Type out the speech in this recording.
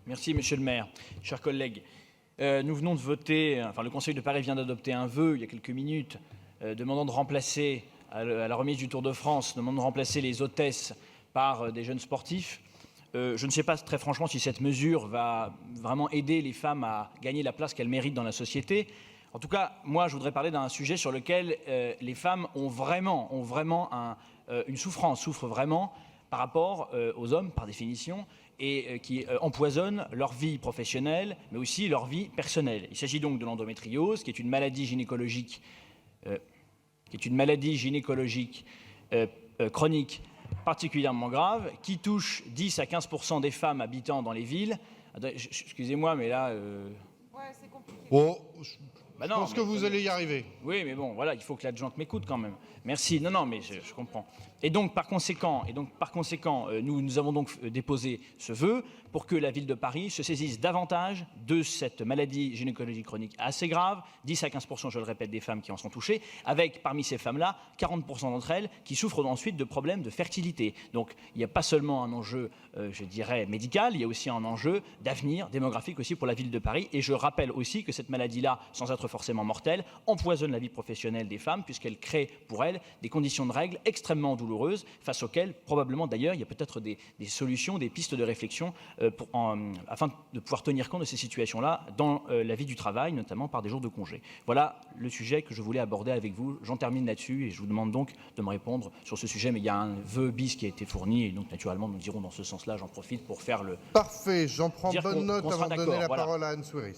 Merci, monsieur le maire. Chers collègues, nous venons de voter, le Conseil de Paris vient d'adopter un vœu il y a quelques minutes demandant de remplacer, à la remise du Tour de France, demandant de remplacer les hôtesses par des jeunes sportifs. Je ne sais pas très franchement si cette mesure va vraiment aider les femmes à gagner la place qu'elles méritent dans la société. En tout cas, moi, je voudrais parler d'un sujet sur lequel les femmes ont vraiment une souffrance, souffrent vraiment par rapport aux hommes, par définition, et qui empoisonnent leur vie professionnelle, mais aussi leur vie personnelle. Il s'agit donc de l'endométriose, qui est une maladie gynécologique, chronique particulièrement grave, qui touche 10 à 15% des femmes habitant dans les villes. Excusez-moi, mais là... Ouais, c'est compliqué. Oh, Bah je pense que vous allez y arriver. Oui, mais bon, voilà, il faut que l'adjointe m'écoute quand même. Merci. Non, mais je comprends. Et donc, par conséquent, nous avons donc déposé ce vœu pour que la ville de Paris se saisisse davantage de cette maladie gynécologique chronique assez grave, 10 à 15%, je le répète, des femmes qui en sont touchées, avec parmi ces femmes-là, 40% d'entre elles qui souffrent ensuite de problèmes de fertilité. Donc, il n'y a pas seulement un enjeu, je dirais, médical, il y a aussi un enjeu d'avenir démographique aussi pour la ville de Paris. Et je rappelle aussi que cette maladie-là, sans être forcément mortelle, empoisonne la vie professionnelle des femmes puisqu'elle crée pour elles des conditions de règles extrêmement douloureuses face auxquelles, probablement d'ailleurs, il y a peut-être des solutions, des pistes de réflexion afin de pouvoir tenir compte de ces situations-là dans la vie du travail, notamment par des jours de congé. Voilà le sujet que je voulais aborder avec vous. J'en termine là-dessus et je vous demande donc de me répondre sur ce sujet. Mais il y a un vœu bis qui a été fourni et donc naturellement nous irons dans ce sens-là. J'en profite pour faire le... Parfait, j'en prends dire bonne note qu'on sera avant de donner d'accord, la voilà. parole à Anne Souris.